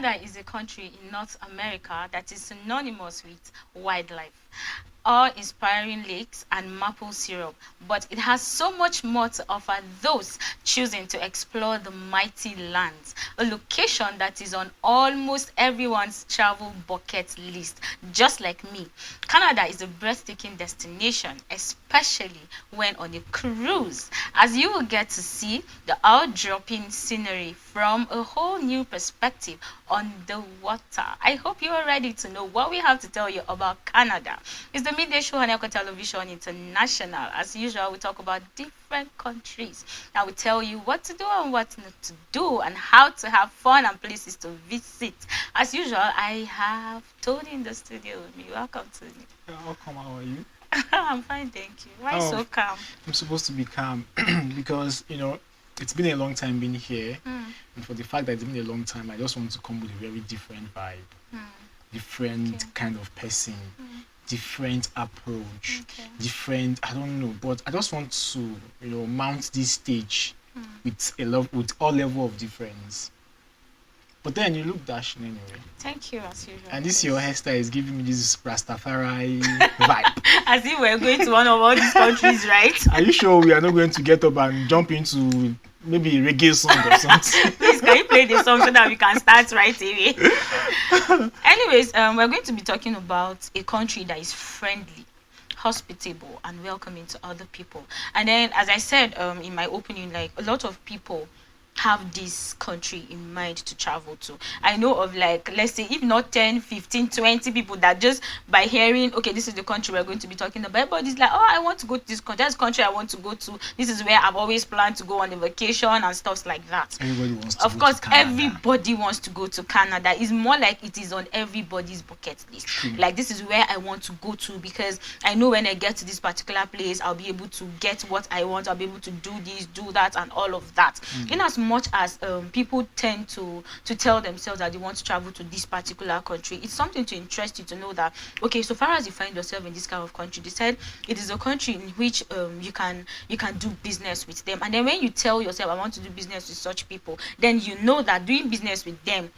Canada is a country in North America that is synonymous with wildlife, awe-inspiring lakes, and maple syrup. But it has so much more to offer those choosing to explore the mighty lands, a location that is on almost everyone's travel bucket list, just like me. Canada is a breathtaking destination, especially when on a cruise, as you will get to see the eye-dropping scenery from a whole new perspective on the water. I hope you are ready to know what we have to tell you about Canada. It's the Midday Show on Echo Television International. As usual, we talk about different countries. I will tell you what to do and what not to do, and how to have fun and places to visit. As usual, I have Tony in the studio with me. Welcome, Tony. Welcome, how are you? I'm fine, thank you. Why so calm? I'm supposed to be calm because, it's been a long time being here. And for the fact that it's been a long time, I just want to come with a very different vibe, different kind of person, different approach, different, I don't know, but I just want to, mount this stage with all level of difference. But then you look dashing anyway. Thank you, as usual. And this your hairstyle is giving me this Rastafari vibe. As if we're going to one of all these countries, right? Are you sure we are not going to get up and jump into maybe a reggae song or something? Please, can you play the song so that we can start right away? Anyways, we're going to be talking about a country that is friendly, hospitable, and welcoming to other people. And then, as I said in my opening, like, a lot of people have this country in mind to travel to. I know of, like, let's say, if not 10, 15, 20 people that just by hearing, okay, this is the country we're going to be talking about, everybody's like, oh, I want to go to this country. That's the country I want to go to. This is where I've always planned to go on a vacation and stuff like that. Everybody wants to Of course, everybody wants to go to Canada. It's more like it is on everybody's bucket list. True. Like, this is where I want to go to, because I know when I get to this particular place, I'll be able to get what I want. I'll be able to do this, do that, and all of that. In as much as people tend to tell themselves that they want to travel to this particular country, it's something to interest you to know that, okay, so far as you find yourself in this kind of country, they said it is a country in which you can do business with them. And then when you tell yourself, I want to do business with such people, then you know that doing business with them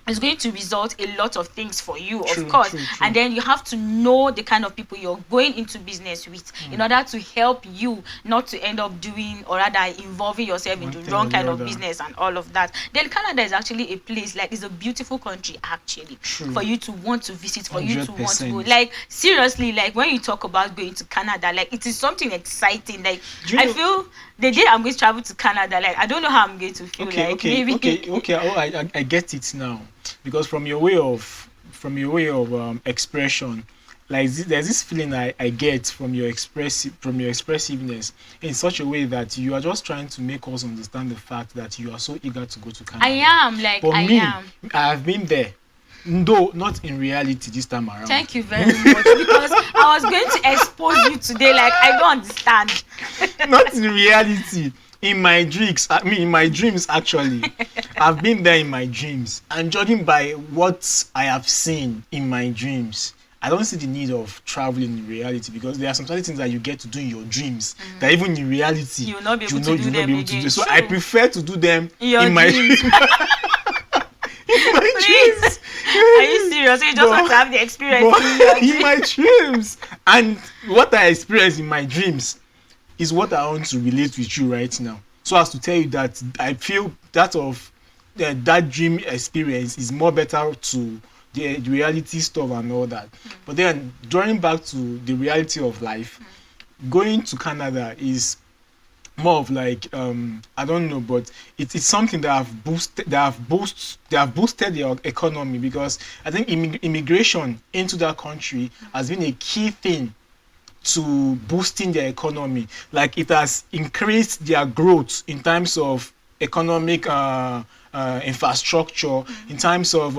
is going to result a lot of things for you, of course. True. And then you have to know the kind of people you're going into business with in order to help you not to end up doing, or rather involving yourself in the wrong kind of business and all of that. Then Canada is actually a place, like, it's a beautiful country actually. True. For you to want to visit, for 100%. You to want to go. Like, seriously, like, when you talk about going to Canada, like, it is something exciting. Like, I feel the day I'm going to travel to Canada, like, I don't know how I'm going to feel. Okay. I get it now. Because from your way of expression, like, there's this feeling I get from your expressiveness in such a way that you are just trying to make us understand the fact that you are so eager to go to Canada. I am, like, For I me, am. I have been there, though not in reality this time around. Thank you very much, because I was going to expose you today. Like, I don't understand. Not in reality. In my dreams, actually. I've been there in my dreams, and judging by what I have seen in my dreams, I don't see the need of traveling in reality, because there are some certain things that you get to do in your dreams that even in reality you'll not be able to do them again. So I prefer to do them in my dreams. in my Please. Are you serious? You just want to have the experience in my dreams. And what I experience in my dreams is what I want to relate with you right now, so as to tell you that I feel that dream experience is more better to the reality stuff and all that. But then, drawing back to the reality of life, going to Canada is more of like, I don't know, but it's something that have boosted their economy, because I think immigration into that country has been a key thing to boosting their economy. Like, it has increased their growth in terms of economic infrastructure, in terms of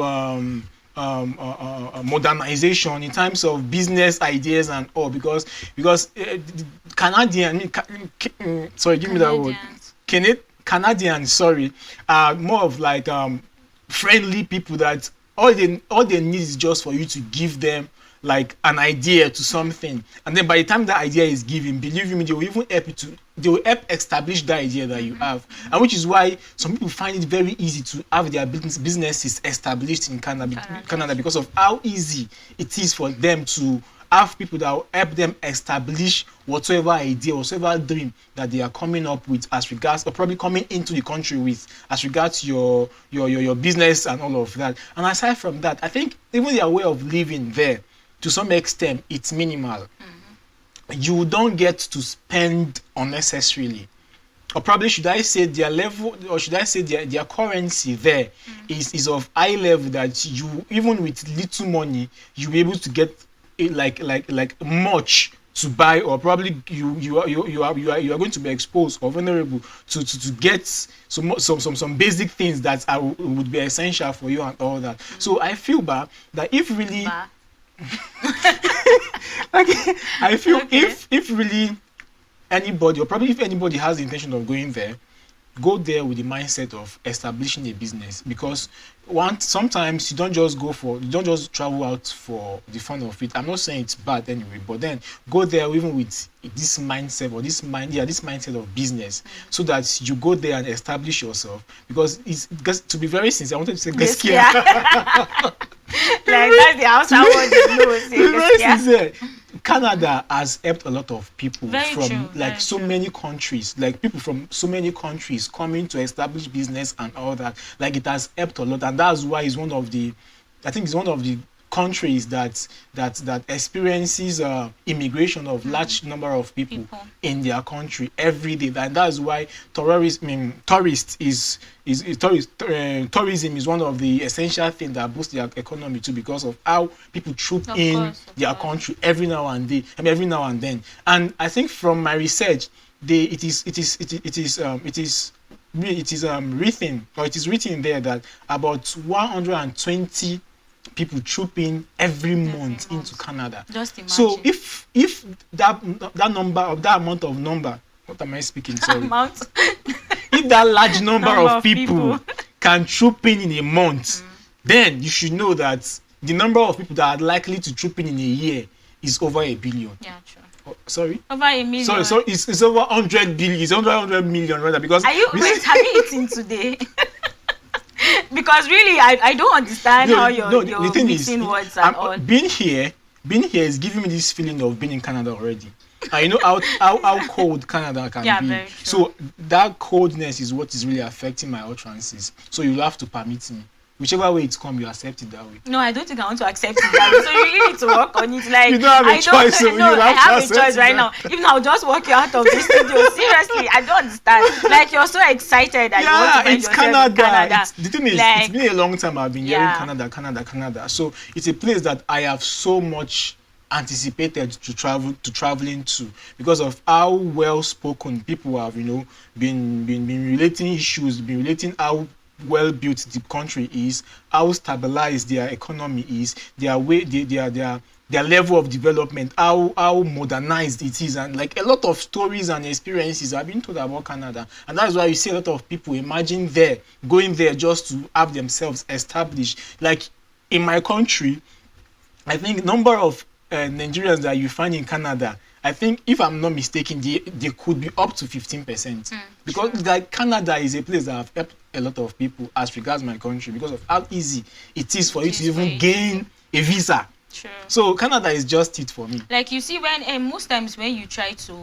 modernization, in terms of business ideas and all, because Canadians, are more of like friendly people that all they need is just for you to give them like an idea to something, and then by the time that idea is given, believe me, they will even help you to they will help establish the idea that you have, and which is why some people find it very easy to have their businesses established in Canada because of how easy it is for them to have people that will help them establish whatsoever idea, whatsoever dream that they are coming up with as regards, or probably coming into the country with as regards your business and all of that. And aside from that, I think even their way of living there, to some extent, it's minimal. You don't get to spend unnecessarily. Or probably should I say their level, or should I say their currency there is of high level that you, even with little money, you'll be able to get it like much to buy, or probably you are going to be exposed or vulnerable to get some basic things that would be essential for you and all that. So I feel bad that if really like, I feel if really anybody, or probably if anybody has the intention of going there, go there with the mindset of establishing a business, because sometimes you don't just travel out for the fun of it. I'm not saying it's bad anyway, but then go there even with this mindset, or this mindset of business, so that you go there and establish yourself. Because to be very sincere, I wanted to say gaskiya. Like that's the outside word you know. To be very sincere, Canada has helped a lot of people many countries, like people from so many countries coming to establish business and all that. Like it has helped a lot, and that's why it's one of the countries that experiences immigration of large number of people in their country every day. And that's why tourism is one of the essential things that boosts their economy too, because of how people troop in their country every now and then. And I think from my research, it is written there that about 120 people trooping every month into Canada. Just imagine. So if that amount of number, what am I speaking? Sorry. If that large number of people can troop in a month, then you should know that the number of people that are likely to troop in a year is over 1 billion. Yeah, true. Sorry? Over 1 million. Sorry, it's over 100 billion. It's over 100 million rather, because have you eaten today? Because really, I don't understand how you're mixing words and all. Being here is giving me this feeling of being in Canada already. I know how cold Canada can be. Very true. So that coldness is what is really affecting my utterances. So you'll have to permit me. Whichever way it's come, you accept it that way. No, I don't think I want to accept it that way. So you really need to work on it. Like, you don't have a choice. I have a choice right now. Even I'll just walk you out of the studio. Seriously, I don't understand. Like, you're so excited that you want to find yourself in Canada. The thing is, it's been a long time I've been hearing Canada. So it's a place that I have so much anticipated to traveling to, because of how well spoken people have, been relating issues, been relating how well built the country is, how stabilized their economy is, their level of development, how modernized it is, and like a lot of stories and experiences have been told about Canada. And that's why you see a lot of people going there just to have themselves established. Like in my country, I think number of Nigerians that you find in Canada, I think, if I'm not mistaken, they could be up to 15%. Because like Canada is a place that have helped a lot of people as regards my country, because of how easy it is for you to even gain a visa. True. So Canada is just it for me. Like you see, when most times when you try to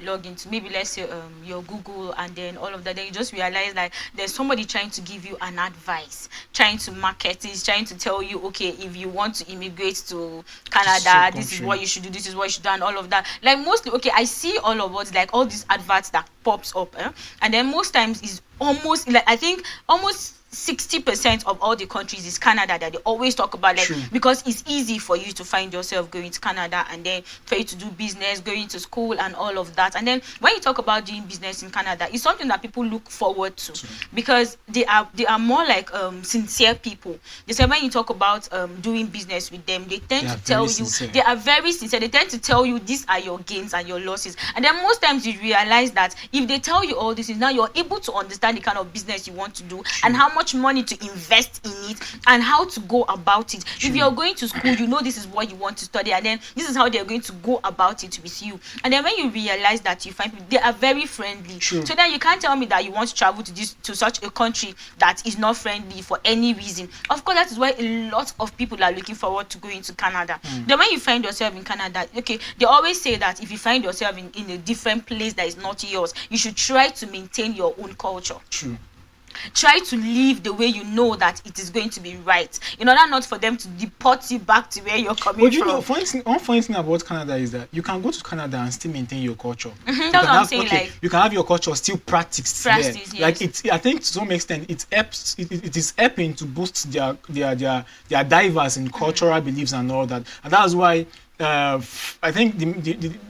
log into maybe let's say your Google and then all of that, then you just realize like there's somebody trying to give you an advice, trying to market it, trying to tell you, okay, if you want to immigrate to Canada, this is what you should do, this is what you should do, and all of that. Like mostly, okay, I see all of us, like all these adverts that pops up, and then most times is almost like I think almost 60% of all the countries is Canada that they always talk about, like because it's easy for you to find yourself going to Canada, and then for you to do business, going to school and all of that. And then when you talk about doing business in Canada, it's something that people look forward to because they are more like sincere people. They say when you talk about doing business with them, they tend to tell you they are very sincere. They tend to tell you these are your gains and your losses. And then most times you realize that if they tell you all this, now you're able to understand the kind of business you want to do and how much much money to invest in it and how to go about it. True. If you're going to school, you know this is what you want to study, and then this is how they're going to go about it with you. And then when you realize that, you find people, they are very friendly. True. So then you can't tell me that you want to travel to such a country that is not friendly for any reason. Of course, that is why a lot of people are looking forward to going to Canada. Then when you find yourself in Canada, okay, they always say that if you find yourself in a different place that is not yours, you should try to maintain your own culture. True. Try to live the way you know that it is going to be right, in order not for them to deport you back to where you're coming But you from. know, one funny thing about Canada is that you can go to Canada and still maintain your culture. That's what I'm saying. Like, you can have your culture still practiced there. Yes. Like I think to some extent it is helping to boost their diverse in cultural beliefs and all that, and that's why. I think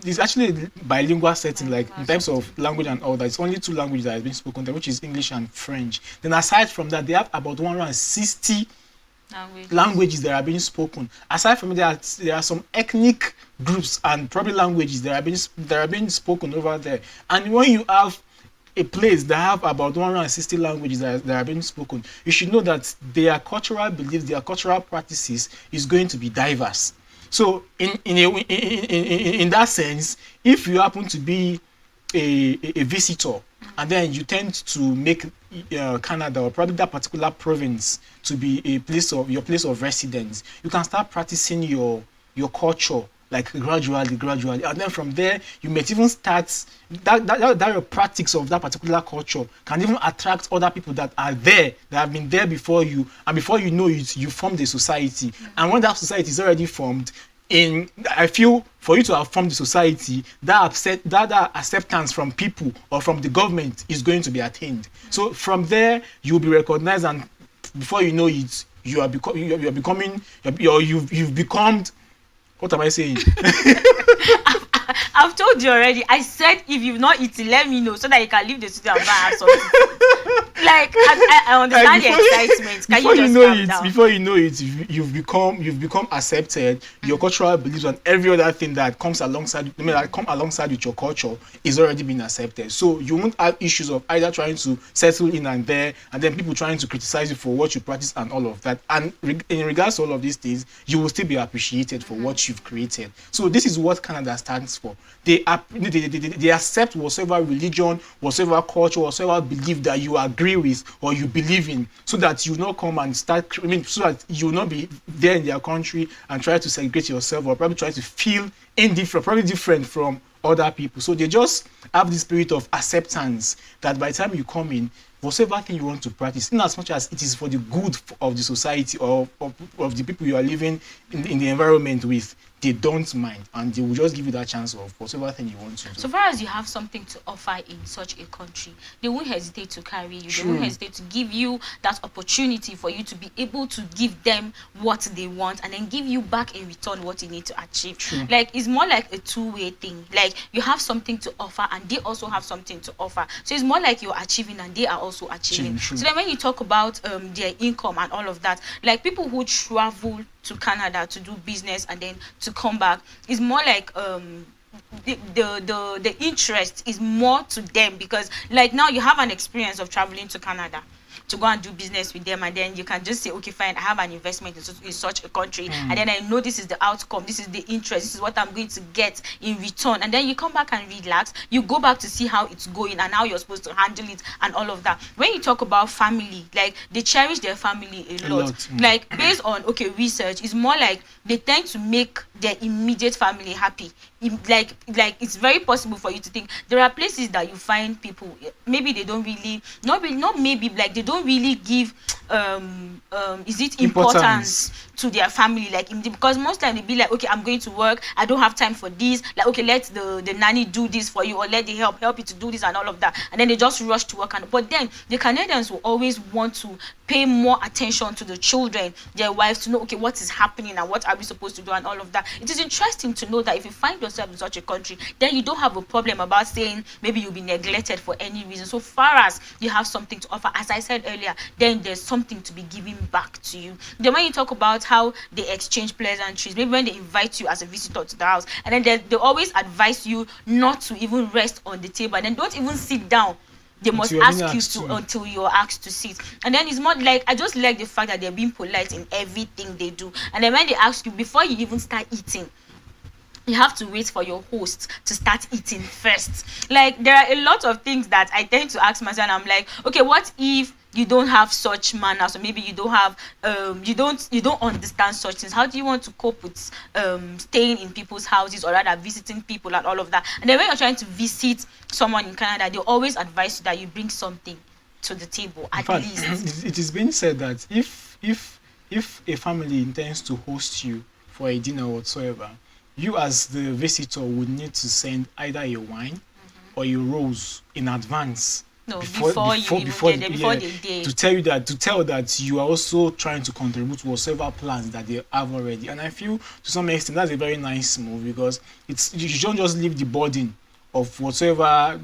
there's actually a bilingual setting, like in terms of language and all that. It's only 2 languages that have been spoken there, which is English and French. Then aside from that, they have about 160 languages that are being spoken. Aside from that, there are some ethnic groups and probably languages that are being spoken over there. And when you have a place that have about 160 languages that are being spoken, you should know that their cultural beliefs, their cultural practices is going to be diverse. So in that sense, if you happen to be a visitor and then you tend to make Canada or probably that particular province to be your place of residence, you can start practicing your culture like gradually, and then from there you might even start that your practice of that particular culture can even attract other people that are there, that have been there before you, and before you know it, you formed a society. And when that society is already formed, I feel for you to have formed the society, that acceptance from people or from the government is going to be attained. So from there you'll be recognized, and before you know it, you've become, what am I saying? I've told you already. I said if you've not eaten, let me know so that you can leave the studio and go and have something. Like I understand the excitement. Can you just calm down? Before you know it, you've become accepted. Your cultural beliefs and every other thing that comes alongside, with your culture is already been accepted. So you won't have issues of either trying to settle in and there, and then people trying to criticize you for what you practice and all of that. And in regards to all of these things, you will still be appreciated for what you've created. So this is what Canada stands for. They accept whatever religion, whatever culture, whatever belief that you agree with or you believe in, so that you not come and so that you will not be there in their country and try to segregate yourself, or probably try to feel indifferent, probably different from other people. So they just have this spirit of acceptance that by the time you come in, whatever thing you want to practice, in as much as it is for the good of the society or of the people you are living in the environment with, they don't mind, and they will just give you that chance of whatever thing you want to do. So far as you have something to offer in such a country, they won't hesitate to carry you. True. They won't hesitate to give you that opportunity for you to be able to give them what they want and then give you back in return what you need to achieve. True. Like, it's more like a two-way thing. Like, you have something to offer and they also have something to offer. So it's more like you're achieving and they are also achieving. True. So then when you talk about their income and all of that, like people who travel to Canada to do business and then to come back, is more like the interest is more to them, because like now you have an experience of traveling to Canada to go and do business with them, and then you can just say, okay, fine, I have an investment in such a country, and then I know this is the outcome, this is the interest, this is what I'm going to get in return, and then you come back and relax, you go back to see how it's going and how you're supposed to handle it and all of that. When you talk about family, like they cherish their family a lot. Like based on research, it's more like they tend to make their immediate family happy. Like it's very possible for you to think there are places that you find people, maybe they don't really, like they don't really give importance to their family, like because most time they be like, okay, I'm going to work, I don't have time for this, like, okay, let the nanny do this for you, or let the help you to do this and all of that, and then they just rush to work. But then the Canadians will always want to pay more attention to the children, their wives, to know, okay, what is happening and what are we supposed to do and all of that. It is interesting to know that if you find yourself in such a country, then you don't have a problem about saying maybe you'll be neglected for any reason, so far as you have something to offer. As I said earlier, then there's something to be given back to you. Then when you talk about how they exchange pleasantries, maybe when they invite you as a visitor to the house, and then they always advise you not to even rest on the table, and then don't even sit down they must until you're being ask you asked to to. until you're asked to sit. And then it's more like, I just like the fact that they're being polite in everything they do. And then when they ask you before you even start eating, you have to wait for your host to start eating first. Like, there are a lot of things that I tend to ask myself, and I'm like, okay, what if you don't have such manners, or maybe you don't have you don't understand such things? How do you want to cope with staying in people's houses, or rather visiting people and all of that? And then when you're trying to visit someone in Canada, they always advise you that you bring something to the table In at fact, least. it is being said that if a family intends to host you for a dinner whatsoever, you as the visitor would need to send either a wine or a rose in advance, No, before you even get there, before yeah, they dare. to tell that you are also trying to contribute to whatever plans that they have already. And I feel to some extent that's a very nice move, because it's, you don't just leave the burden of whatsoever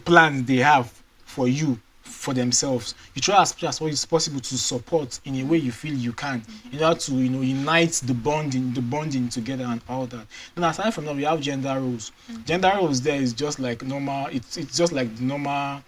plans they have for you for themselves. You try as much as what is possible to support in a way you feel you can, in order to, unite the bonding together and all that. Then aside from that, we have gender roles. Gender roles there is just like normal. It's just like the normal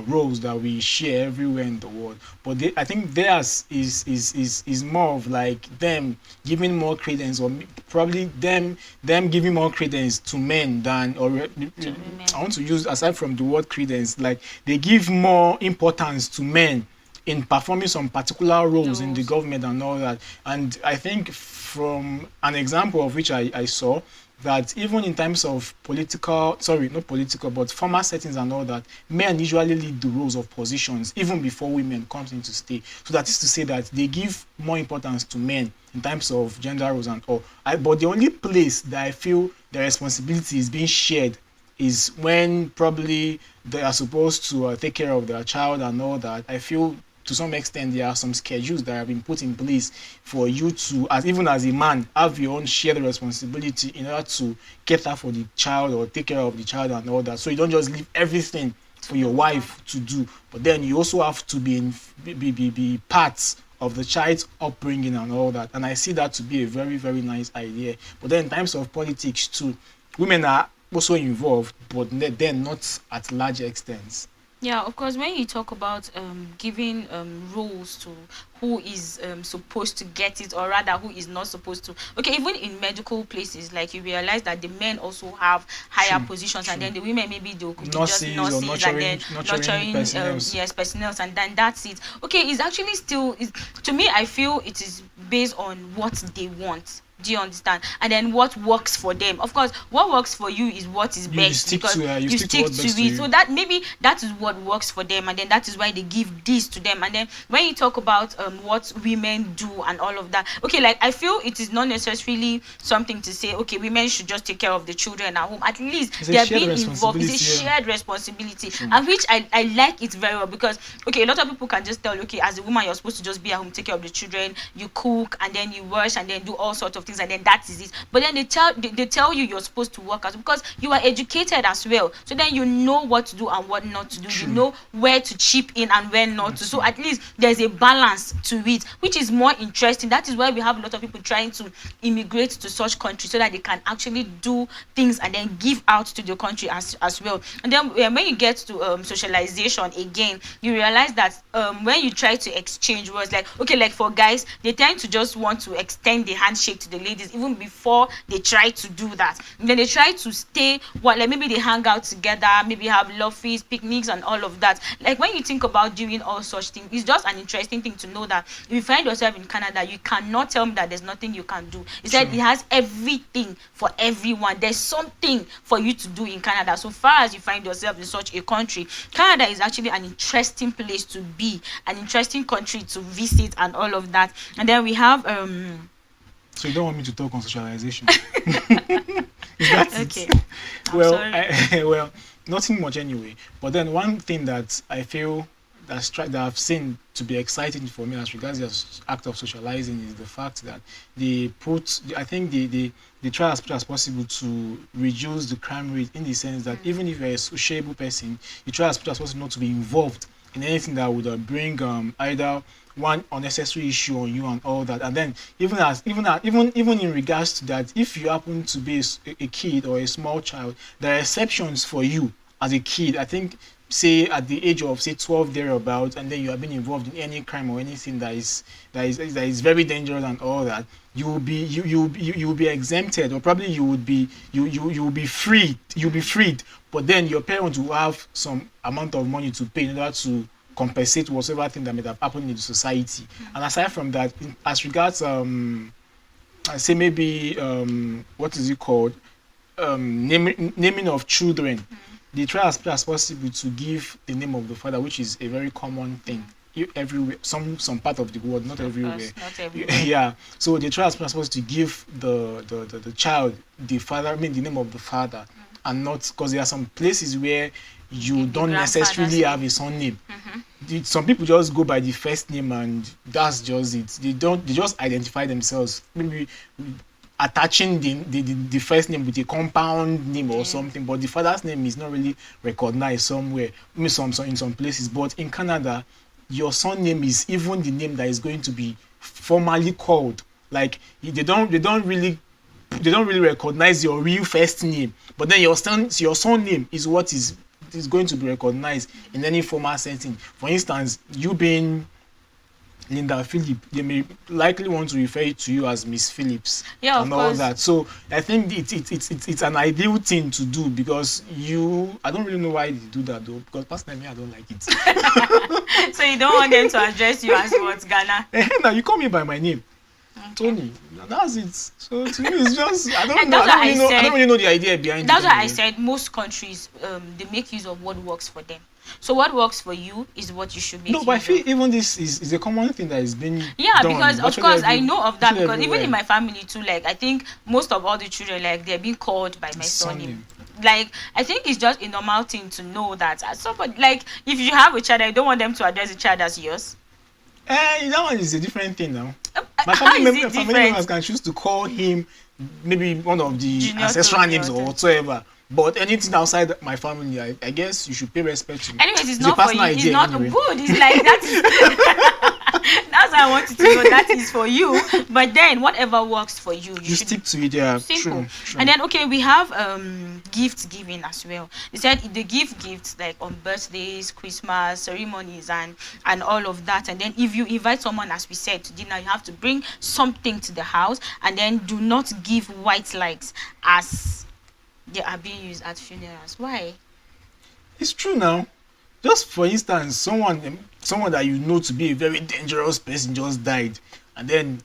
roles that we share everywhere in the world. But I think theirs is more of like them giving more credence, or probably them giving more credence to men than, or To women. I want to use, aside from the word credence, like they give more importance to men in performing some particular roles in the Roles. government and all that. And I think from an example of which I saw, that even in terms of not political, but formal settings and all that, men usually lead the roles of positions even before women comes into stay. So that is to say that they give more importance to men in terms of gender roles and all. But the only place that I feel the responsibility is being shared is when probably they are supposed to take care of their child and all that. I feel to some extent there are some schedules that have been put in place for you to, as even as a man, have your own shared responsibility in order to cater for the child or take care of the child and all that. So you don't just leave everything for your wife to do, but then you also have to be parts of the child's upbringing and all that. And I see that to be a very, very nice idea. But then in terms of politics too, women are also involved, but then not at large extents. Yeah, of course, when you talk about giving roles to who is supposed to get it, or rather who is not supposed to. Okay, even in medical places, like, you realize that the men also have higher True, positions, and true. then the women, maybe they could be just Nurses or nurses, and then nurturing nurturing, personnel. yes, personnel, and then that's it. Okay, it's actually still, to me, I feel it is based on what they want. Do you understand? And then what works for them. Of course, what works for you is what is You best, stick because to you you stick to stick what's to best to it. you. So that maybe that is what works for them, and then that is why they give this to them. And then when you talk about what women do and all of that, okay, like, I feel it is not necessarily something to say, okay, women should just take care of the children at home. At least It's a they are shared being involved. It's a responsibility, yeah. shared responsibility, and which I like it very well, because okay, a lot of people can just tell, okay, as a woman you're supposed to just be at home, take care of the children, you cook, and then you wash, and then do all sorts of things, and then that is it. But then they tell you you're supposed to work as, because you are educated as well, so then you know what to do and what not to do. True. You know where to chip in and when not to. So at least there's a balance to it, which is more interesting. That is why we have a lot of people trying to immigrate to such countries, so that they can actually do things and then give out to the country as well. And then when you get to socialization again, you realize that when you try to exchange words, like, okay, like for guys, they tend to just want to extend the handshake to the ladies even before they try to do that. And then they try to stay, like, maybe they hang out together, maybe have love feasts, picnics, and all of that. Like, when you think about doing all such things, it's just an interesting thing to know that if you find yourself in Canada, you cannot tell me that there's nothing you can do. It said it has everything for everyone. There's something for you to do in Canada. So far as you find yourself in such a country, Canada is actually an interesting place to be, an interesting country to visit, and all of that. And then we have So you don't want me to talk on socialization? Is that okay. it? I'm Well, sorry. well, nothing much anyway. But then one thing that I feel that I've seen to be exciting for me as regards the act of socializing is the fact that I think they try as much as possible to reduce the crime rate, in the sense that even if you're a sociable person, you try as much as possible not to be involved in anything that would bring either one unnecessary issue on you and all that. And then even in regards to that, if you happen to be a kid or a small child, there are exceptions for you as a kid. I think say at the age of say 12 thereabout, and then you have been involved in any crime or anything that is very dangerous and all that, you will be you will be exempted, or probably you will be freed. You'll be freed, but then your parents will have some amount of money to pay in order to compensate whatever thing that may have happened in the society. And aside from that, as regards I say maybe what is it called, naming of children, they try as much as possible to give the name of the father, which is a very common thing everywhere, some part of the world, not everywhere. Not everywhere. Yeah, so they try as much as possible to give the child the father, I mean the name of the father, and not, because there are some places where you The don't necessarily grandfather's have a son name. Some people just go by the first name and that's just it. They just identify themselves, maybe attaching the first name with a compound name or something, but the father's name is not really recognized somewhere, maybe in some places. But in Canada, your son name is even the name that is going to be formally called. Like they don't really recognize your real first name, but then your son name is what is going to be recognized in any formal setting. For instance, you being Linda Phillip, they may likely want to refer to you as Miss Phillips, Yeah, of and all course. that. So I think it's an ideal thing to do, because I don't really know why they do that though, because personally I don't like it. So you don't want them to address you as what, Ghana? Now you call me by my name, Tony. That's it. So to me, it's just I don't And know. that's I why I don't said- really know the idea behind That's it. why I anyway. said most countries they make use of what works for them. So what works for you is what you should make No, but I use feel of. even this is a common thing that is being Yeah, done because of virtually course I know of that, virtually because even in everywhere. my family too, like I think most of all the children, like they're being called by my Surname. surname. Like I think it's just a normal thing to know that as somebody, like if you have a child, I don't want them to address the child as yours. That one is a different thing now. My How is it family different? members can choose to call him maybe one of the Junior ancestral Tony names or or whatsoever. But anything outside my family, I guess you should pay respect to. Anyways, it's a not for personal you. It's idea not anyway. good. It's like that is that's why I wanted to know that is for you. But then whatever works for you, You should stick to it, yeah. simple. True. And then okay, we have gift giving as well. They said they give gifts like on birthdays, Christmas, ceremonies, and all of that. And then if you invite someone, as we said, to dinner, you have to bring something to the house, and then do not give white lights as they are being used at funerals. Why? It's true now. Just for instance, someone that you know to be a very dangerous person just died, and then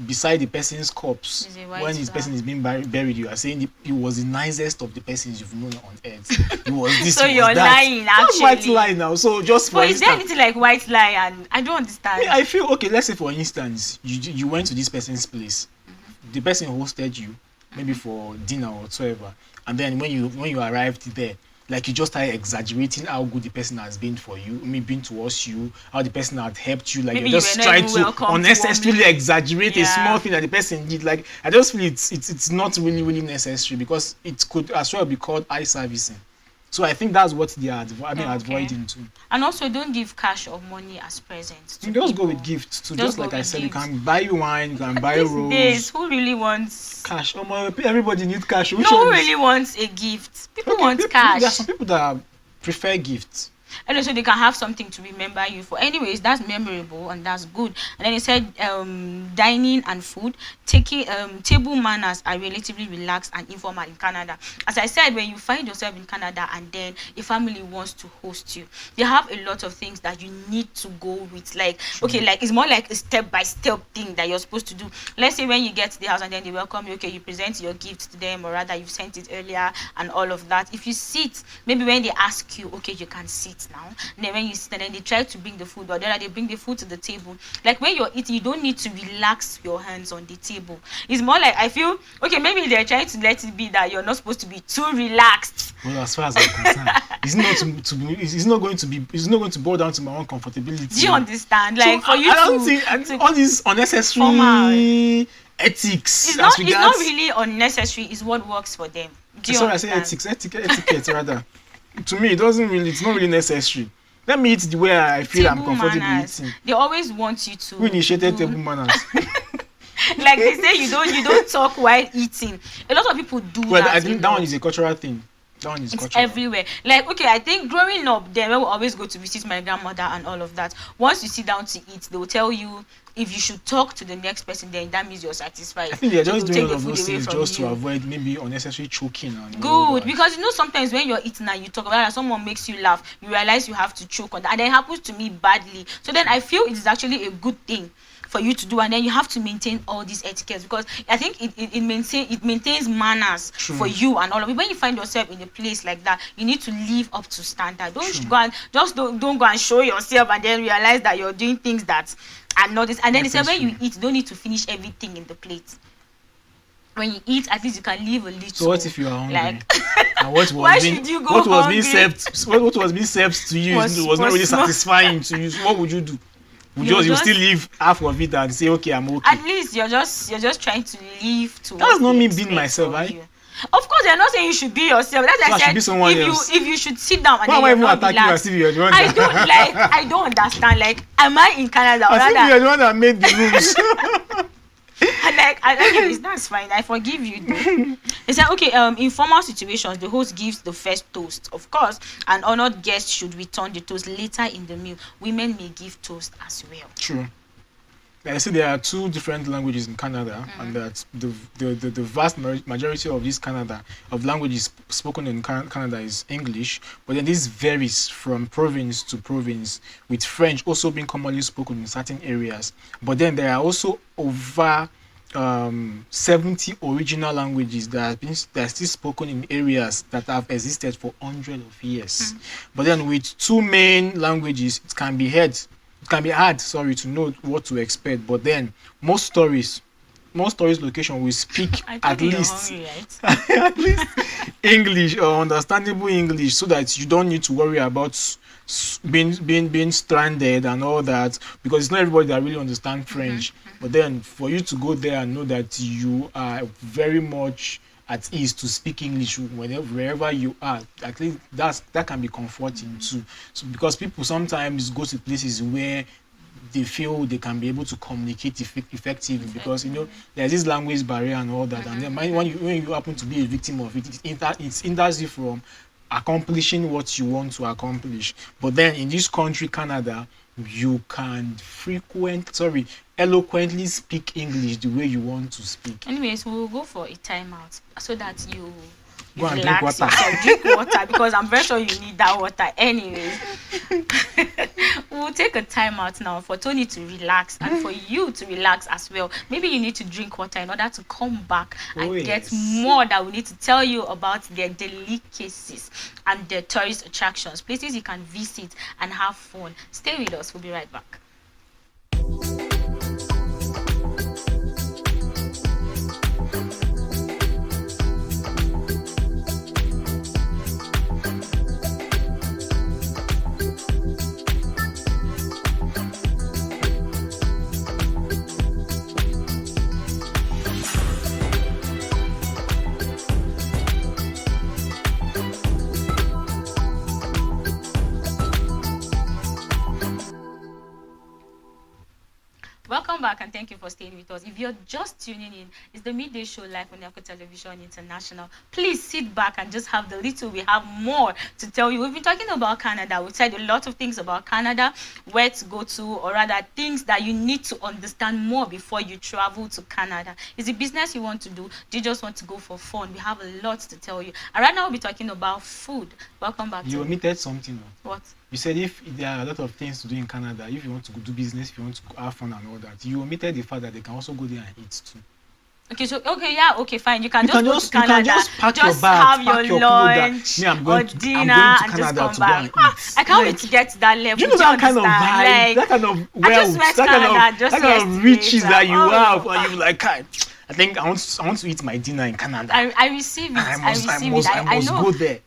beside the person's corpse, Is a white when his flag. person is being buried, you are saying he was the nicest of the persons you've known on earth. He was this. So he was you're that. lying, That's white actually. lie now. So just for But is there instance, anything like white lie? And I don't understand. I feel okay. Let's say for instance, you went to this person's place, the person hosted you, maybe for dinner or whatever, and then when you arrived there, like you just started exaggerating how good the person has been for you, maybe been towards you, how the person had helped you, like Maybe you're you just were not trying even to welcomed unnecessarily warmly. exaggerate a Yeah. small thing that the person did. Like I just feel it's not really necessary, because it could as well be called eye servicing. So I think that's what they are Okay. avoiding too. And also, don't give cash or money as presents. You just go with gifts too. Just go like I with said, you gifts. can buy you wine, you can buy These rose. days, who really wants? Cash. Everybody needs cash. Which No, who one is- really wants a gift? People Okay, want There are cash. some people that prefer gifts. And also they can have something to remember you for. Anyways, that's memorable and that's good. And then he said dining and food, taking table manners are relatively relaxed and informal in Canada. As I said, when you find yourself in Canada and then a family wants to host you, they have a lot of things that you need to go with. Like okay, like it's more like a step-by-step thing that you're supposed to do. Let's say when you get to the house and then they welcome you, okay, you present your gift to them, or rather you've sent it earlier and all of that. If you sit, maybe when they ask you, okay, you can sit now, and then when you sit and then they try to bring the food, or then they bring the food to the table. Like when you're eating, you don't need to relax your hands on the table. It's more like I feel okay, maybe they're trying to let it be that you're not supposed to be too relaxed. Well, as far as I'm concerned, it's not going to boil down to my own comfortability. Do you understand? Like So for you I don't to, think to all these unnecessary Formal. ethics. it's not as regards, really unnecessary, it's what works for them. Do you sorry, I say understand? etiquette rather. To me, it's not really necessary. Let me eat the way I feel I'm Table comfortable manners. eating. They always want you to Who initiated do- table manners? like they say you don't talk while eating. A lot of people do Well, that. I think that one is a cultural thing. That one is It's cultural. everywhere. Like, okay, I think growing up, then we will always go to visit my grandmother and all of that. Once you sit down to eat, they will tell you if you should talk to the next person, then that means you're satisfied. I think they're So just they'll doing take all the of food those away things from just to you. avoid maybe unnecessary choking and all Good, that. because sometimes when you're eating and you talk about it, someone makes you laugh, you realize you have to choke on that, and then it happens to me badly. So then I feel it is actually a good thing for you to do, and then you have to maintain all these etiquettes, because I think it maintains manners True. for you and all of it. When you find yourself in a place like that, you need to live up to standard. Don't True. go and don't go and show yourself and then realize that you're doing things that are not this. And then they say when you Necessary. eat, you don't need to finish everything in the plate. When you eat, at least you can leave a little. So what if you are hungry? Like, And what why was being should you go what was being hungry? served what was being served to you Was was not really small. satisfying to you. So what would you do? Would You you just- still leave half of it and say, okay, I'm okay? At least you're just trying to live to. That's what not they me being expect myself, from right? you. Of course, they're not saying you should be yourself. That's So I why I should said be someone if else. you should sit down and Why am I then even you're not attacking you relaxed. as if you're the one I that don't like. I don't understand. Like, am I in Canada or as if rather? you're the one that made the rules? Like, anyways, that's fine. I forgive you. Though. They said, okay, in formal situations, the host gives the first toast, of course, and honored guests should return the toast later in the meal. Women may give toast as well. True. Like I said, there are two different languages in Canada, and that the vast majority of this Canada of languages spoken in Canada is English, but then this varies from province to province, with French also being commonly spoken in certain areas. But then there are also over 70 original languages that are still spoken in areas that have existed for hundreds of years. But then with two main languages, it can be hard, to know what to expect. But then most stories location will speak I at thought you're least hungry, right? at least English or understandable English, so that you don't need to worry about being stranded and all that, because it's not everybody that really understands French. But then for you to go there and know that you are very much at ease to speak English wherever you are, at least that can be comforting too. So because people sometimes go to places where they feel they can be able to communicate effectively, because there's this language barrier and all that, and then when you happen to be a victim of it, it hinders you from accomplishing what you want to accomplish. But then in this country, Canada, you can eloquently speak English the way you want to speak. Anyways, we'll go for a timeout so that you Go and relax drink water. yourself. Drink water, because I'm very sure you need that water. Anyways, we'll take a timeout now for Tony to relax and for you to relax as well. Maybe you need to drink water in order to come back and get yes. more that we need to tell you about their delicacies and their tourist attractions, places you can visit and have fun. Stay with us. We'll be right back. Welcome back and thank you for staying with us. If you're just tuning in, it's the Midday Show live on Echo Television International. Please sit back and just have the little we have more to tell you. We've been talking about Canada. We've said a lot of things about Canada, where to go to, or rather things that you need to understand more before you travel to Canada. Is it business you want to do? Do you just want to go for fun? We have a lot to tell you. And right now we'll be talking about food. Welcome back. You omitted something. What? You said if there are a lot of things to do in Canada, if you want to do business, if you want to have fun and all that, you omitted the fact that they can also go there and eat too. Okay, fine. You can just go to Canada, you can just pack your just bag, have pack your your lunch I'm or going dinner to and Canada just come to back. go and eat. I can't wait to get to that level. You know that kind of understand? vibe, Like, that kind of I just wealth, met that Canada just that kind of yesterday, riches so- that you oh. have, and you're like, I think I want to eat my dinner in Canada. I receive it. I must know. go there.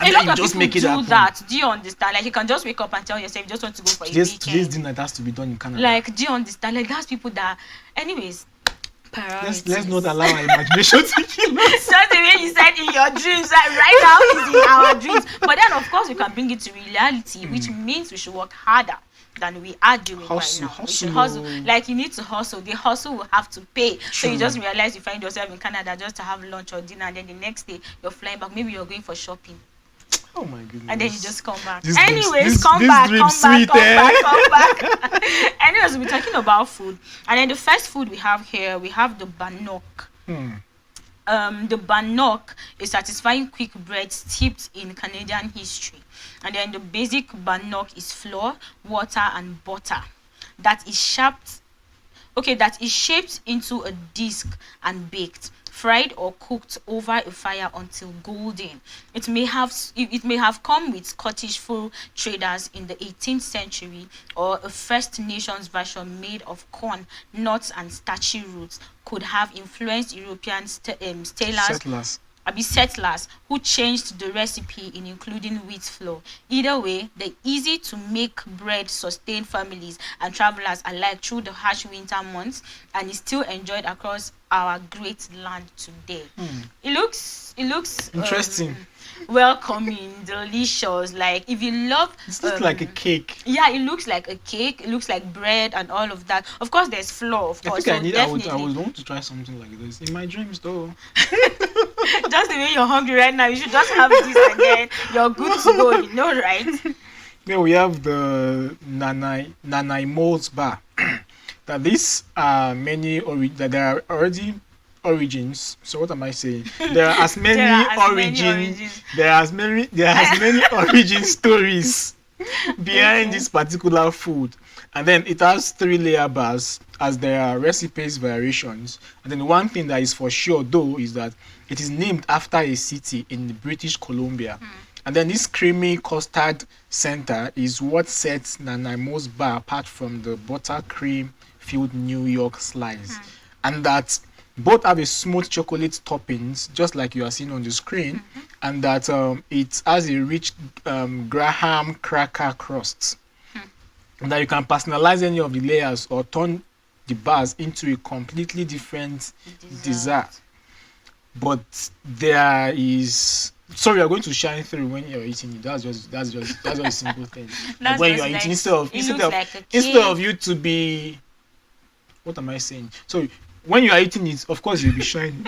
A And lot then you of just people make it do happen. that. Do you understand? Like, you can just wake up and tell yourself you just want to go for a Today's weekend. dinner that has to be done in Canada. Like, do you understand? Like, that's people that. Anyways, priorities. let's not allow our imagination to kill us. Just the way you said in your dreams, like right now is in our dreams. But then, of course, we can bring it to reality, which means we should work harder than we are doing right Hustle, now. We should hustle. hustle. Oh. Like, you need to hustle. The hustle will have to pay. So you True. just realize you find yourself in Canada just to have lunch or dinner, and then the next day you're flying back. Maybe you're going for shopping, Oh my goodness. and then you just come back. This Anyways, dream, come this back, dream come back, sweet, come eh? back, come back. Anyways, we're talking about food, and then the first food we have here, we have the bannock. Hmm. The bannock is satisfying quick bread steeped in Canadian history, and then the basic bannock is flour, water, and butter that is that is shaped into a disc and baked, fried or cooked over a fire until golden. It may have come with Scottish fur traders in the 18th century, or a First Nations version made of corn, nuts, and starchy roots could have influenced European settlers who changed the recipe in including wheat flour. Either way, the easy to make bread sustained families and travelers alike through the harsh winter months, and is still enjoyed across our great land today. It looks Interesting. welcoming, delicious. Like, if you love, It's not like a cake. yeah, it looks like a cake. It looks like bread and all of that. Of course, there's flour. Of I course, think so I would definitely. want to try something like this in my dreams, though. Just the way you're hungry right now, you should just have this, and then you're good to go. You know, right? Then we have the Nanai Malls Bar. That these are that there are already origins. So what am I saying? There are as many There are as many origins. origins. There are as many origin stories behind this particular food. And then it has 3-layer bars, as there are recipes variations. And then one thing that is for sure though is that it is named after a city in British Columbia. And then this creamy custard center is what sets Nanaimo's bar apart from the buttercream filled New York slice. And that both have a smooth chocolate toppings, just like you are seeing on the screen, and that it has a rich Graham cracker crust. And that you can personalize any of the layers or turn the bars into a completely different dessert. But there is, sorry, you're going to shine through when you're eating it. That's just a simple thing. Like when you are eating, instead of you to be, what am I saying? So when you are eating it, of course you'll be shining.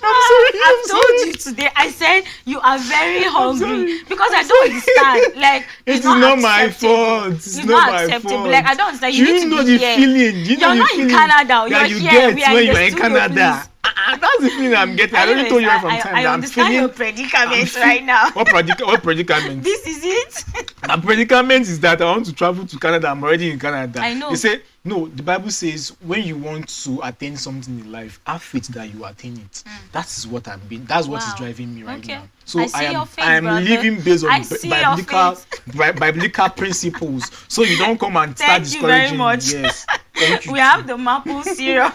I've told you today. I said you are very hungry because I don't understand. Like, It's not my acceptable. fault. It's It's not not my acceptable. fault. Like, I don't understand. Do You you need to know be the here. feeling? Do you know You're the not in feeling Canada. that You're you here. get We are when in you're the in studio, Canada? That's the feeling I'm getting. I already told you right from time I that I'm understand feeling. your predicament right now. What predicament? This is it. My predicament is that I want to travel to Canada. I'm already in Canada. I know. They say no. The Bible says when you want to attain something in life, have faith that you attain it. That is what I'm being. That's what is Wow. driving me right Okay. now. So I see your faith, I am brother. living based I on see your biblical principles. So you don't come and start Thank you very discouraging much. me. Yes. Thank you. We have the maple syrup.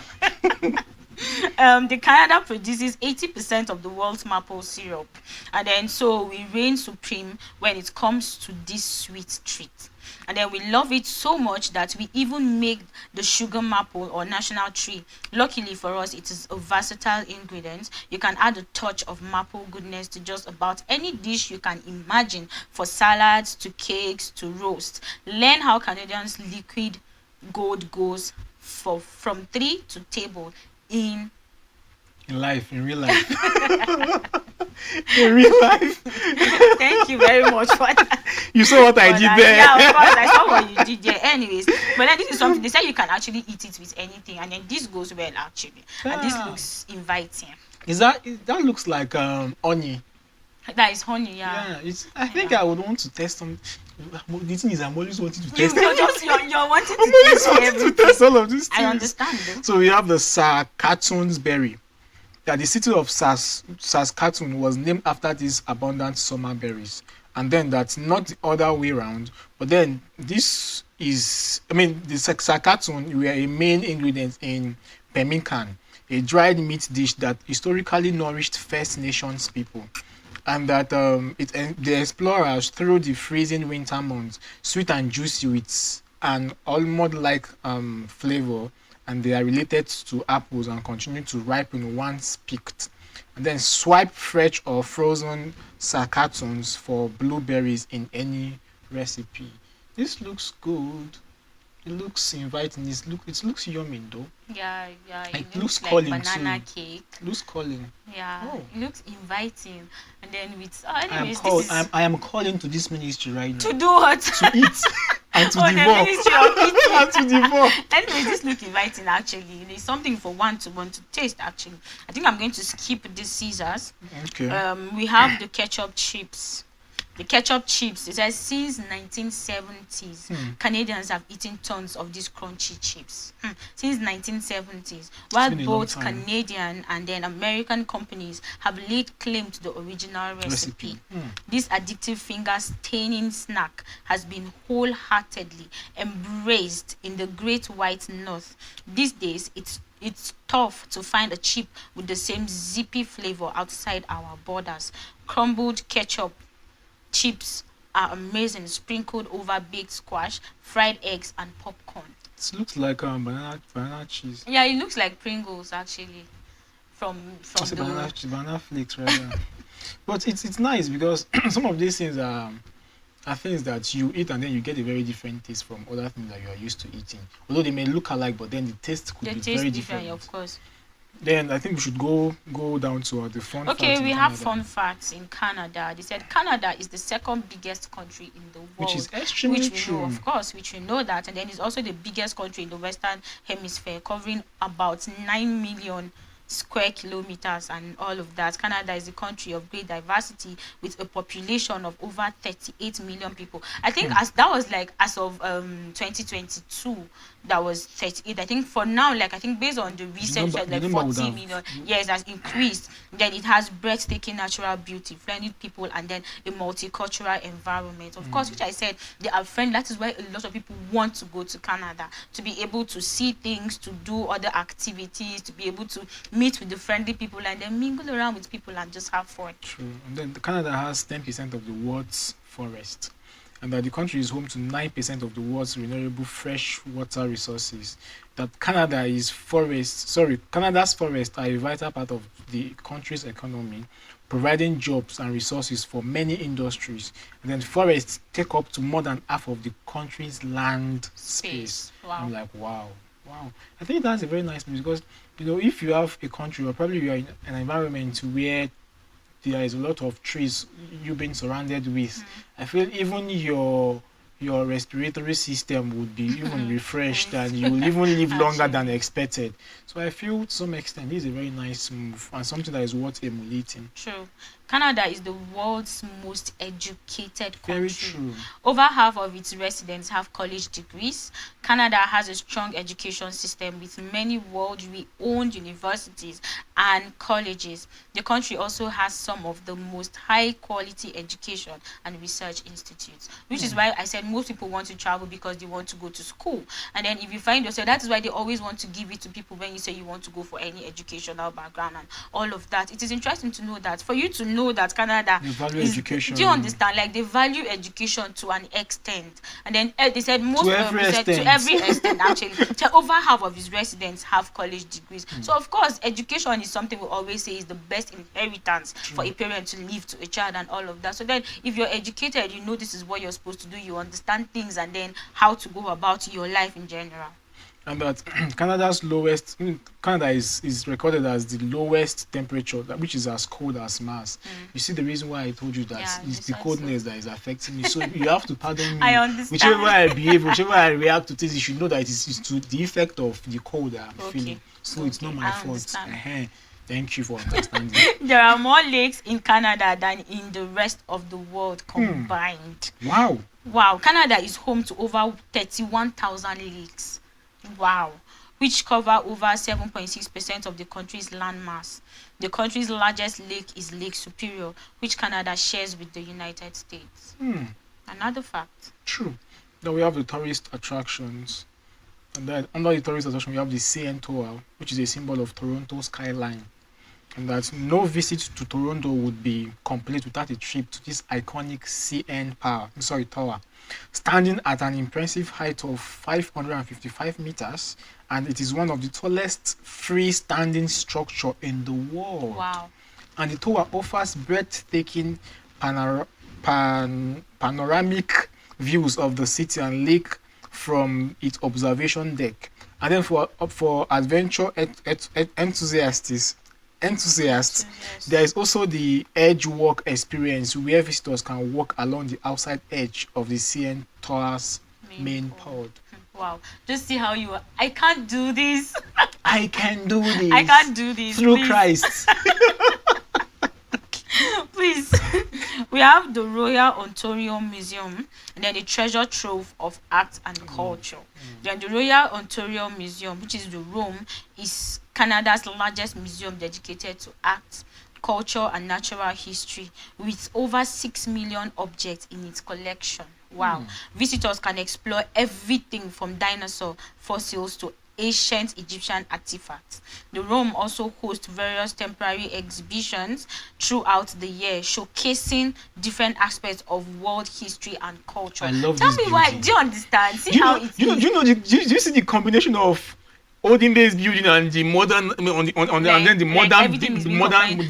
The Canada produces 80% of the world's maple syrup, and then so we reign supreme when it comes to this sweet treat. And then we love it so much that we even make the sugar maple or national tree. Luckily for us, it is a versatile ingredient. You can add a touch of maple goodness to just about any dish you can imagine, for salads to cakes to roast. Learn how Canadians liquid gold goes from tree to table in real life. In real life. Thank you very much for that. You saw what I did there. Yeah, of course, I saw what you did there. Anyways, but then this is something they say you can actually eat it with anything, and then this goes well actually, and this looks inviting. That looks like honey. That is honey, yeah. Yeah, I think I would want to test some. The thing is, I'm always wanting to You're test. wanting I'm to always taste wanting to everything. test all of these things. I understand though. So we have the Saskatoonsberry. That the city of Saskatoon was named after these abundant summer berries, and then that's not the other way around. But then this is, the Saskatoon were a main ingredient in pemmican, a dried meat dish that historically nourished First Nations people, and that the explorers through the freezing winter months, sweet and juicy with an almond-like flavor, and they are related to apples and continue to ripen once picked. And then swipe fresh or frozen Saskatoons for blueberries in any recipe. This looks good. It looks inviting. It looks yummy though. Yeah, yeah, It it looks looks like calling banana too. cake. It looks calling. Yeah, Oh, it looks inviting. And then with I am anyways, this called. is I am calling to this ministry right now to do what? to eat and to Oh, the devour ministry of and to eating. devour. Anyways, this look inviting actually. There's something for one to want to taste actually. I think I'm going to skip these Caesars. Okay. We have the ketchup chips. The ketchup chips, it says since 1970s, Canadians have eaten tons of these crunchy chips. Since 1970s, while been a long both time. Canadian and then American companies have laid claim to the original recipe. This addictive finger-staining snack has been wholeheartedly embraced in the Great White North. These days, it's tough to find a chip with the same zippy flavor outside our borders. Crumbled ketchup chips are amazing, sprinkled over baked squash, fried eggs, and popcorn. It looks like banana cheese. Yeah, it looks like Pringles actually. I From say the banana flakes rather. But it's nice because some of these things are things that you eat and then you get a very different taste from other things that you are used to eating. Although they may look alike, but then the taste could the be taste very different, different. of course. Then I think we should go down to the fun facts Okay, in we have Canada, fun facts in Canada. They said Canada is the second biggest country in the world, which is extremely which we true. know, of course, which we know that, and then it's also the biggest country in the Western Hemisphere, covering about 9 million square kilometers and all of that. Canada is a country of great diversity with a population of over 38 million people. I think as that was like as of 2022, that was 38. I think for now, like I think based on the research, The like number would 40 have million. Yes, has increased. Then it has breathtaking natural beauty, friendly people, and then a multicultural environment. Of course, which I said they are friendly. That is why a lot of people want to go to Canada, to be able to see things, to do other activities, to be able to meet with the friendly people and then mingle around with people and just have fun. True. And then Canada has 10% of the world's forest, and that the country is home to 9% of the world's renewable fresh water resources. That Canada's forests are a vital part of the country's economy, providing jobs and resources for many industries. And then forests take up to more than half of the country's land space. Wow. I'm like, wow. I think that's a very nice place because if you have a country or probably you are in an environment where there is a lot of trees you've been surrounded with, I feel even your respiratory system would be even refreshed and you will even live longer than expected. So I feel to some extent this is a very nice move and something that is worth emulating. True. Canada is the world's most educated country. Very true. Over half of its residents have college degrees. Canada has a strong education system with many world-renowned universities and colleges. The country also has some of the most high-quality education and research institutes, which is why I said most people want to travel because they want to go to school. And then if you find yourself, that is why they always want to give it to people when you say you want to go for any educational background and all of that. It is interesting to know that for you to know that Canada They value education. do you understand? Like they value education to an extent, and then they said most To every to extent. every extent actually. So over half of its residents have college degrees. So of course, education is something we always say is the best inheritance for a parent to leave to a child and all of that. So then, if you're educated, you know this is what you're supposed to do. You understand things and then how to go about your life in general. And that Canada is recorded as the lowest temperature, which is as cold as Mars. You see the reason why I told you that Yeah, it's the precisely. coldness that is affecting me. So you have to pardon me. I understand. Whichever way I behave, whichever way I react to things, you should know that it's to the effect of the cold that I'm Okay. feeling. So it's not my I fault. understand. Thank you for understanding. There are more lakes in Canada than in the rest of the world combined. Wow. Wow, Canada is home to over 31,000 lakes. Wow, which cover over 7.6% of the country's landmass. The country's largest lake is Lake Superior, which Canada shares with the United States. Another fact. True. Then we have the tourist attractions. And then under the tourist attraction, we have the CN Tower, which is a symbol of Toronto skyline. And that no visit to Toronto would be complete without a trip to this iconic tower, standing at an impressive height of 555 meters, and it is one of the tallest freestanding structure in the world. Wow. And the tower offers breathtaking panoramic views of the city and lake from its observation deck. And then for adventure enthusiasts, there is also the edge walk experience where visitors can walk along the outside edge of the CN Tower's main pod. Wow, just see how you. I can't do this. I can do this. I can't do this through please. Christ. Please. We have the Royal Ontario Museum, and then the Treasure Trove of Art and Culture. Then the Royal Ontario Museum, which is the Rome, is Canada's largest museum dedicated to art, culture, and natural history, with over 6 million objects in its collection. Wow. Visitors can explore everything from dinosaur fossils to ancient Egyptian artifacts. The Rome also hosts various temporary exhibitions throughout the year, showcasing different aspects of world history and culture. I love Tell this me beauty. why. Do you understand? See Do you how know, it do you know, do you see the combination of olden days building and the modern, I mean, and then the like modern, everything is being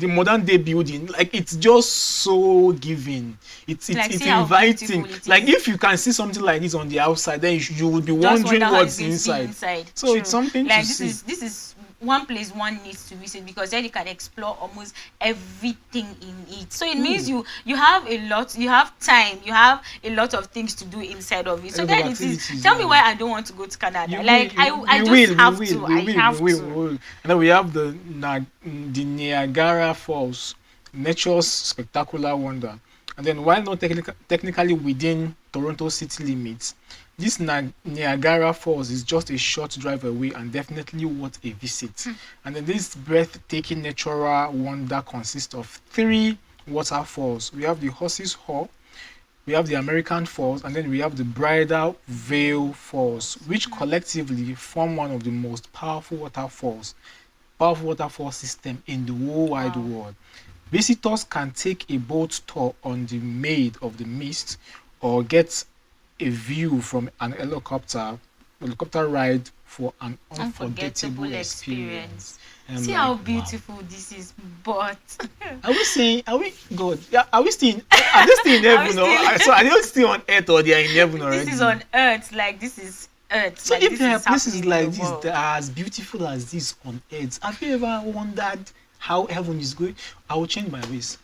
the modern day building? Like, it's just so giving. It's Like, it's see how inviting. beautiful it Like, is. if you can see something like this on the outside, then you will be just wondering wonder how what's it's going to be inside. So True. it's something like to this see. this is one place one needs to visit, because then you can explore almost everything in it. So it means you have a lot, you have time, you have a lot of things to do inside of it. So A lot then of it is. activities, Tell me yeah. why I don't want to go to Canada. You Like will, I you just will, have we to. will, I we will, have we to. will, we will. And then we have the Niagara Falls, nature's spectacular wonder. And then, while not technically within Toronto city limits, this Niagara Falls is just a short drive away and definitely worth a visit. And then this breathtaking natural wonder consists of 3 waterfalls. We have the Horses Hall, we have the American Falls, and then we have the Bridal Veil Falls, which collectively form one of the most powerful waterfall system in the whole wide world. Visitors can take a boat tour on the Maid of the Mist or get a view from an helicopter ride for an unforgettable experience. And See I'm how like, wow. beautiful this is, but Are we God? Yeah, are we still are they still in Are we heaven? Or, still- so are they still on earth, or they are in heaven already? this is on Earth. Like, this is Earth. So like, if this there are is places happening in like the this world. that are as beautiful as this on earth, have you ever wondered how heaven is going? I will change my ways.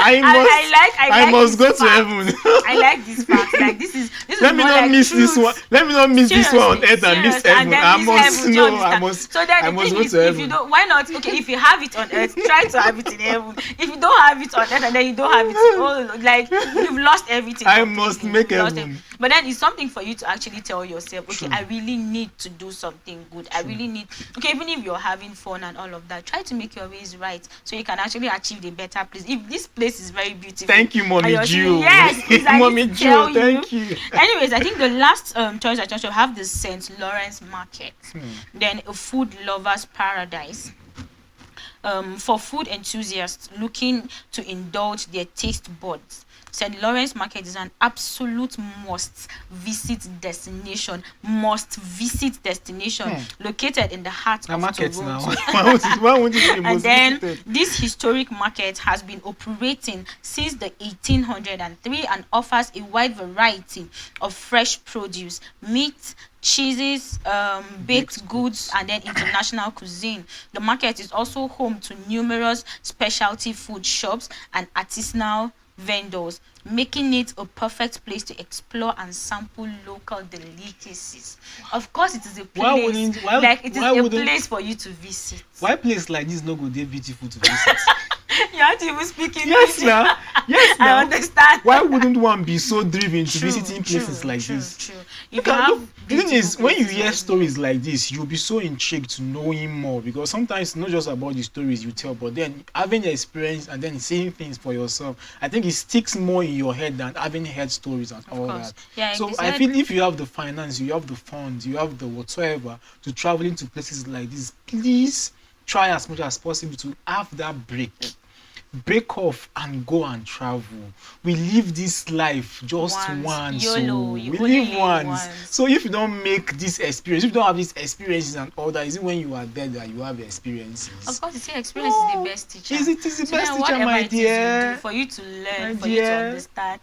I must go this to fact. heaven. I like this fact. Like, this is Let me more not like miss truth. this one. Let me not miss this one on Seriously, earth and miss seriously, heaven. then I miss must heaven, do you know. I understand? must. So then I the must thing go is, to if heaven. you don't, why not? Okay, if you have it on earth, try to have it in heaven. If you don't have it on earth and then you don't have it, oh, like, you've lost everything. I completely. must make You've lost heaven. it. But then it's something for you to actually tell yourself, okay, True. I really need to do something good. I really need. Okay, even if you're having fun and all of that, try to make your ways right so you can actually achieve a better place. If this place is very beautiful. Thank you, Mommy and you're Jew. saying, yes, please, I Mommy need to tell Jew, thank you. Anyways, I think the last choice I chose to have the St. Lawrence Market, then a food lovers paradise. For food enthusiasts looking to indulge their taste buds, St. Lawrence Market is an absolute must-visit destination. Located in the heart The of market Toronto. now. Why won't it be And most then visited? this historic market has been operating since the 1803 and offers a wide variety of fresh produce, meat, cheeses, baked goods, and then international cuisine. The market is also home to numerous specialty food shops and artisanal vendors, making it a perfect place to explore and sample local delicacies. Of course, it is a place place for you to visit. Why place like this no go dey beautiful to visit? You aren't even speaking Yes, Pidgin. now. Yes, now. I understand. Why wouldn't one be so driven to True, visiting places like this? True. Look If you at- have look, the thing is, beautiful when you places hear like stories like this, you'll be so intrigued to knowing more, because sometimes it's not just about the stories you tell, but then having the experience and then seeing things for yourself, I think it sticks more in your head than having heard stories and all course. that. Yeah, So you I said- feel if you have the finance, you have the funds, you have the whatsoever to traveling to places like this, please try as much as possible to have that break. break off and go and travel. We live this life just once. So YOLO, we you only live live once. once. So if you don't make this experience, if you don't have these experiences and all that, is it when you are dead that you have experiences? Of course, you see, experience is the best teacher. It is the So best then teacher, whatever my it is you do, dear. for you to learn, My for you to dear. understand.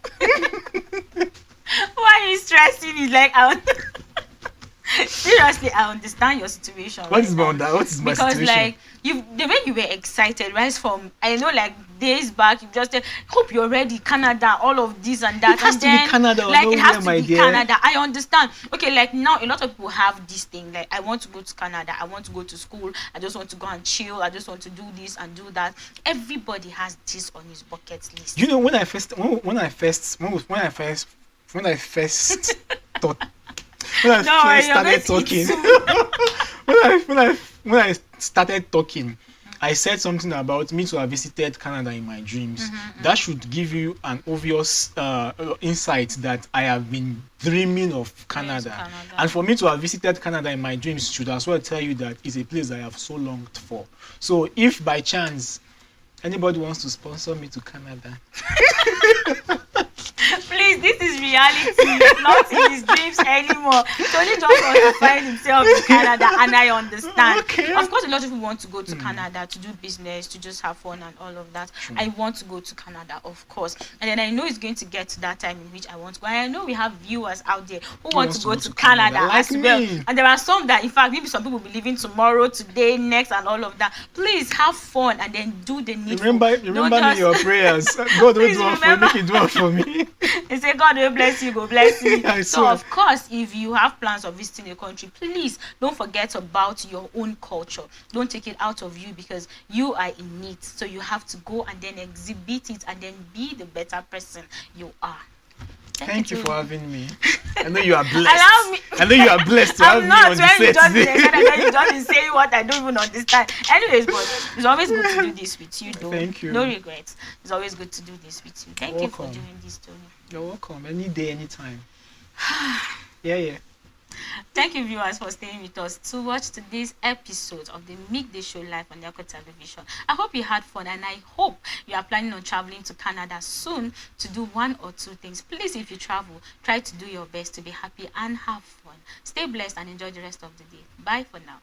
Why are you stressing? It's like, seriously, I understand your situation. What is right my now. what is my Because situation? like the way you were excited, right from I know like days back, you just said, "Hope you're ready, Canada," all of this and that, It has and to be then Canada or like it nowhere, has to my be dear. Canada. I understand. Okay, like now a lot of people have this thing like I want to go to Canada, I want to go to school, I just want to go and chill, I just want to do this and do that. Everybody has this on his bucket list. You know, when I first thought when I No, first you're going started to eat talking soup. when I started talking, I said something about me to have visited Canada in my dreams. That should give you an obvious insight that I have been dreaming of Canada. Canada. And for me to have visited Canada in my dreams should as well tell you that it's a place I have so longed for. So if by chance anybody wants to sponsor me to Canada, Please, this is reality, not in his dreams anymore. Tony just wants to find himself in Canada, and I understand. Okay. Of course, a lot of people want to go to Canada to do business, to just have fun and all of that. I want to go to Canada, of course. And then I know it's going to get to that time in which I want to go. And I know we have viewers out there who want to go to Canada like as well. me. And there are some that, in fact, maybe some people will be leaving tomorrow, today, next, and all of that. Please have fun and then do the needful. Remember me in your prayers. God will Please do it for me. remember. Make it do it for me. They say God will bless you, go bless you. I So swear. of course, if you have plans of visiting a country, please don't forget about your own culture. Don't take it out of you because you are in it. So you have to go and then exhibit it and then be the better person you are. Thank you for having me. I know you are blessed. Allow me. I know you are blessed to have I'm me not on the when you set just today. you just been saying what I don't even understand. Anyways, but it's always good to do this with you, though. Thank you. No regrets. It's always good to do this with you. Thank you for welcome. doing this, Tony. You're welcome. Any day, anytime. Yeah. Thank you, viewers, for staying with us to watch today's episode of the Midday Show live on Yako Television. I hope you had fun and I hope you are planning on traveling to Canada soon to do one or two things. Please, if you travel, try to do your best to be happy and have fun. Stay blessed and enjoy the rest of the day. Bye for now.